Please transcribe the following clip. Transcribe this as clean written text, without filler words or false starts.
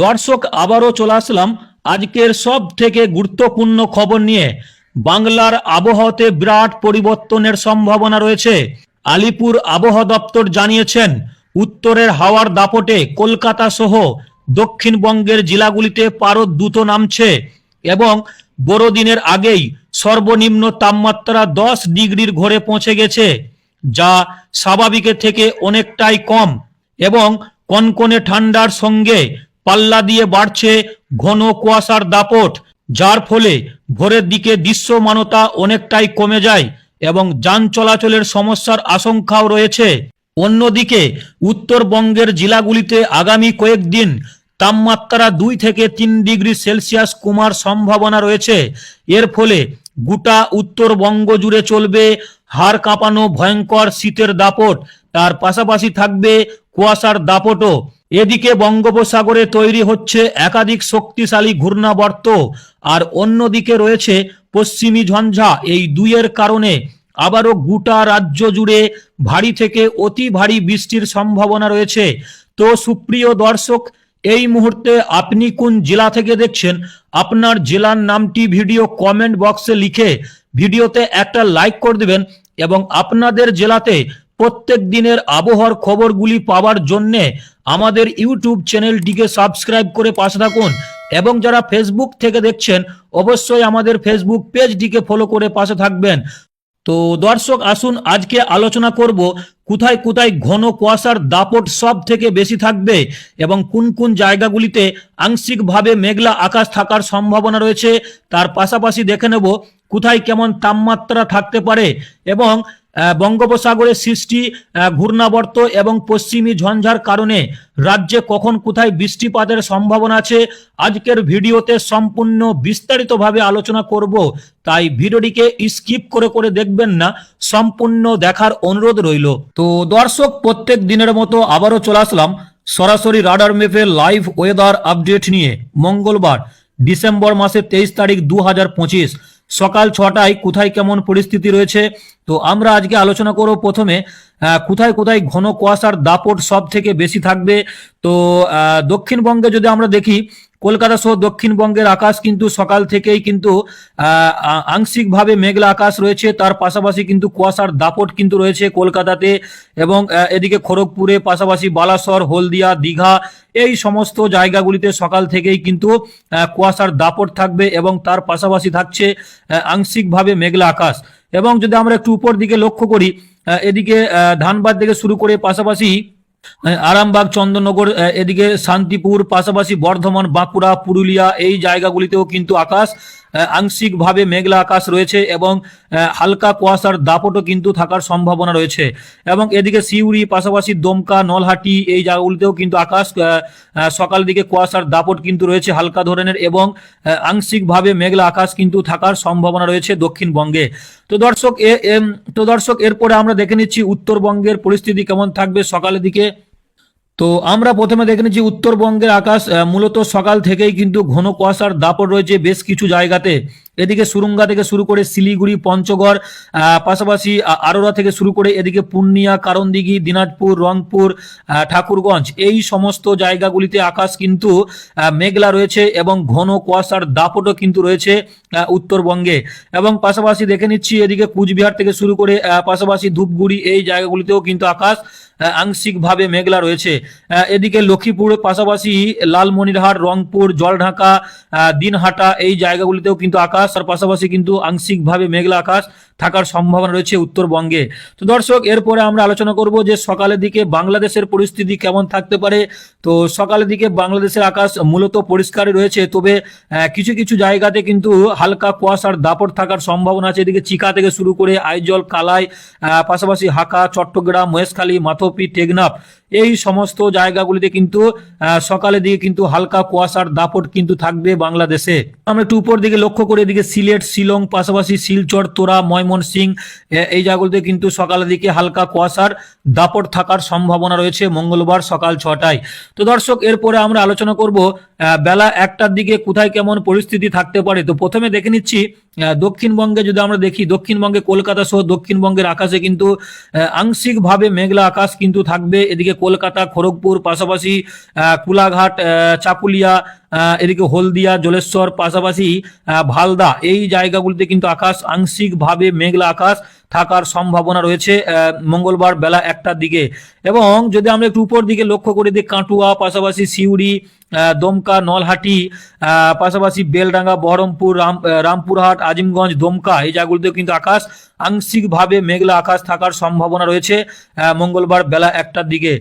দর্শক আবারও চলে আসলাম আজকের সব থেকে গুরুত্বপূর্ণ খবর নিয়ে। বাংলার আবহাওয়াতে বিরাট পরিবর্তনের সম্ভাবনা রয়েছে। আলিপুর আবহাওয়া দপ্তর জানিয়েছেন, উত্তরের হাওয়ার দাপটে কলকাতা সহ দক্ষিণবঙ্গের জেলাগুলিতে পারদ দ্রুত নামছে এবং বড়দিনের আগেই সর্বনিম্ন তাপমাত্রা 10 ডিগ্রির ঘরে পৌঁছে গেছে, যা স্বাভাবিকের থেকে অনেকটাই কম। এবং কনকনে ঠান্ডার সঙ্গে পাল্লা দিয়ে বাড়ছে ঘন কুয়াশার দাপট, যার ফলে ভোরের দিকে দৃশ্যমানতা অনেকটাই কমে যায় এবং যান চলাচলের সমস্যার আশঙ্কাও রয়েছে। অন্যদিকে উত্তরবঙ্গের জেলাগুলিতে আগামী কয়েকদিন তাপমাত্রা 2 থেকে 3 ডিগ্রি সেলসিয়াস কমার সম্ভাবনা রয়েছে। এর ফলে গোটা উত্তরবঙ্গ জুড়ে চলবে হাড় কাঁপানো ভয়ঙ্কর শীতের দাপট, তার পাশাপাশি থাকবে কুয়াশার দাপটও। এদিকে বঙ্গোপসাগরে তৈরি হচ্ছে একাধিক শক্তিশালী ঘূর্ণাবর্ত, আর অন্যদিকে রয়েছে পশ্চিমী ঝঞ্ঝা। এই দুইয়ের কারণে আবারও গোটা রাজ্য জুড়ে ভারী থেকে অতি ভারী বৃষ্টির সম্ভাবনা রয়েছে। তো সুপ্রিয় দর্শক, এই মুহূর্তে আপনি কোন জেলা থেকে দেখছেন, আপনার জেলার নামটি ভিডিও কমেন্ট বক্সে লিখে ভিডিওতে একটা লাইক করে দেবেন এবং আপনাদের জেলাতে প্রত্যেক দিনের আবহাওয়ার খবরগুলি পাওয়ার জন্য আমাদের ইউটিউব চ্যানেলটিকে সাবস্ক্রাইব করে পাশে থাকুন। এবং যারা ফেসবুক থেকে দেখছেন, অবশ্যই আমাদের ফেসবুক পেজটিকে ফলো করে পাশে থাকবেন। তো দর্শক আসুন আজকে আলোচনা করব কোথায় কোথায় ঘন কুয়াশার দাপট সব থেকে বেশি থাকবে এবং কোন কোন জায়গাগুলিতে আংশিকভাবে মেঘলা আকাশ থাকার সম্ভাবনা রয়েছে। তার পাশাপাশি দেখে নেব কোথায় কেমন তাপমাত্রা থাকতে পারে এবং বঙ্গোপসাগরে সৃষ্টি ঘূর্ণাবর্ত এবং পশ্চিমী ঝঞ্ঝার কারণে রাজ্যে কখন কোথায় বৃষ্টিপাতের সম্ভাবনা আছে আজকের ভিডিওতে সম্পূর্ণ বিস্তারিতভাবে আলোচনা করব। তাই ভিডিওটিকে স্কিপ করে করে দেখবেন না, সম্পূর্ণ দেখার অনুরোধ রইল। তো দর্শক, প্রত্যেক দিনের মতো আবারও চলে আসলাম সরাসরি রাডার ম্যাপের লাইভ ওয়েদার আপডেট নিয়ে। মঙ্গলবার ডিসেম্বর মাসের 23 তারিখ 2025 সকাল 6টায় কোথায় কেমন পরিস্থিতি রয়েছে। তো আমরা আজকে আলোচনা করব প্রথমে কোথায় কোথায় ঘন কুয়াশার দাপট সব থেকে বেশি থাকবে। তো দক্ষিণবঙ্গে যদি আমরা দেখি, কলকাতা সহ দক্ষিণবঙ্গের আকাশ কিন্তু সকাল থেকেই কিন্তু আংশিকভাবে মেঘলা আকাশ রয়েছে, তার পাশাপাশি কিন্তু কুয়াশার দাপট কিন্তু রয়েছে কলকাতাতে এবং এদিকে খড়গপুরে, পাশাপাশি বালাসর, হলদিয়া, দীঘা এই সমস্ত জায়গাগুলিতে সকাল থেকেই কিন্তু কুয়াশার দাপট থাকবে এবং তার পাশাপাশি থাকছে আংশিকভাবে মেঘলা আকাশ। এবং যদি আমরা একটু উপর দিকে লক্ষ্য করি, এদিকে ধানবাদ থেকে শুরু করে পাশাপাশি আরামবাগ, চন্দননগর, এদিকে শান্তিপুর, পাশাপাশি বর্ধমান, বাঁকুড়া, পুরুলিয়া এই জায়গাগুলিতেও কিন্তু আকাশ আংশিকভাবে মেঘলা আকাশ রয়েছে এবং হালকা কুয়াশার দাপটও কিন্তু থাকার সম্ভাবনা রয়েছে। এবং এদিকে সিউড়ি, পাশাপাশি দমকা, নলহাটি এই জায়গাগুলিতেও কিন্তু আকাশ সকাল দিকে কুয়াশার দাপট কিন্তু রয়েছে হালকা ধরনের এবং আংশিকভাবে মেঘলা আকাশ কিন্তু থাকার সম্ভাবনা রয়েছে দক্ষিণবঙ্গে। তো দর্শক এরপরে আমরা দেখে নিচ্ছি উত্তরবঙ্গের পরিস্থিতি কেমন থাকবে সকালের দিকে। তো আমরা প্রথমে দেখে নিচ্ছি উত্তরবঙ্গের আকাশ মূলত সকাল থেকেই কিন্তু ঘন কুয়াশার দাপট রয়েছে বেশ কিছু জায়গাতে। এদিকে সুরঙ্গা থেকে শুরু করে শিলিগুড়ি, পঞ্চগড়, পাশাপাশি আরোরা থেকে শুরু করে এদিকে পূর্ণিয়া, কারণদিঘি, দিনাজপুর, রংপুর, ঠাকুরগঞ্জ এই সমস্ত জায়গাগুলিতে আকাশ কিন্তু মেঘলা রয়েছে এবং ঘন কুয়াশার দাপটও কিন্তু রয়েছে উত্তরবঙ্গে। এবং পাশাপাশি দেখে নিচ্ছি এদিকে কুচবিহার থেকে শুরু করে পাশাপাশি ধূপগুড়ি এই জায়গাগুলিতেও কিন্তু আকাশ আংশিকভাবে মেঘলা রয়েছে। এদিকে লক্ষ্মীপুর, পাশাপাশি লালমনিরহাট, রংপুর, জলঢাকা, দিনহাটা এই জায়গাগুলিতেও কিন্তু আকাশ আর পাশাপাশি কিন্তু আংশিকভাবে মেঘলা আকাশ থাকার সম্ভাবনা রয়েছে উত্তরবঙ্গে। তো দর্শক এরপরে আমরা আলোচনা করব যে সকালের দিকে বাংলাদেশের পরিস্থিতি কেমন থাকতে পারে। তো সকালের দিকে বাংলাদেশের আকাশ মূলত পরিষ্কারই রয়েছে, তবে কিছু কিছু জায়গাতে কিন্তু হালকা কুয়াশার দাপট থাকার সম্ভাবনা আছে। এদিকে চিকা থেকে শুরু করে আইজল, কালাই, পাশাপাশি হাকা, চট্টগ্রাম, মহেশখালী, মাথোপি, টেকনাফ এই সমস্ত জায়গাগুলিতে কিন্তু সকালের দিকে কিন্তু হালকা কুয়াশার দাপট কিন্তু থাকবে বাংলাদেশে। আমরা একটু উপর দিকে লক্ষ্য করে এদিকে সিলেট, শিলং, পাশাপাশি শিলচর, তোরা, ময়মনসিংহ এই জায়গাগুলোতে কিন্তু সকালের দিকে হালকা কুয়াশার দাপট থাকার সম্ভাবনা রয়েছে মঙ্গলবার সকাল 6টায়। তো দর্শক, এরপরে আমরা আলোচনা করব বেলা 1টার দিকে কোথায় কেমন পরিস্থিতি থাকতে পারে। তো প্রথমে দেখে নিচ্ছি দক্ষিণবঙ্গে। যদি আমরা দেখি দক্ষিণবঙ্গে কলকাতা সহ দক্ষিণবঙ্গের আকাশে কিন্তু আংশিকভাবে মেঘলা আকাশ কিন্তু থাকবে। এদিকে কলকাতা, খড়গপুর, পাশাপাশি কুলাঘাট, চাকুলিয়া, এদিকে হলদিয়া, জলেশ্বর, পাশাপাশি ভালদা এই জায়গাগুলিতে কিন্তু আকাশ আংশিকভাবে মেঘলা আকাশ থাকার সম্ভাবনা রয়েছে মঙ্গলবার বেলা 1টার দিকে। এবং যদি আমরা একটু উপর দিকে লক্ষ্য করে দিই, কাটুয়া, পাশাপাশি সিউড়ি, দমকা, নলহাটি, পাশাপাশি বেলডাঙ্গা, বহরমপুর, রামপুরহাট, আজিমগঞ্জ, দমকা এই জায়গাগুলিতেও কিন্তু আকাশ আংশিকভাবে মেঘলা আকাশ থাকার সম্ভাবনা রয়েছে মঙ্গলবার বেলা 1টার দিকে।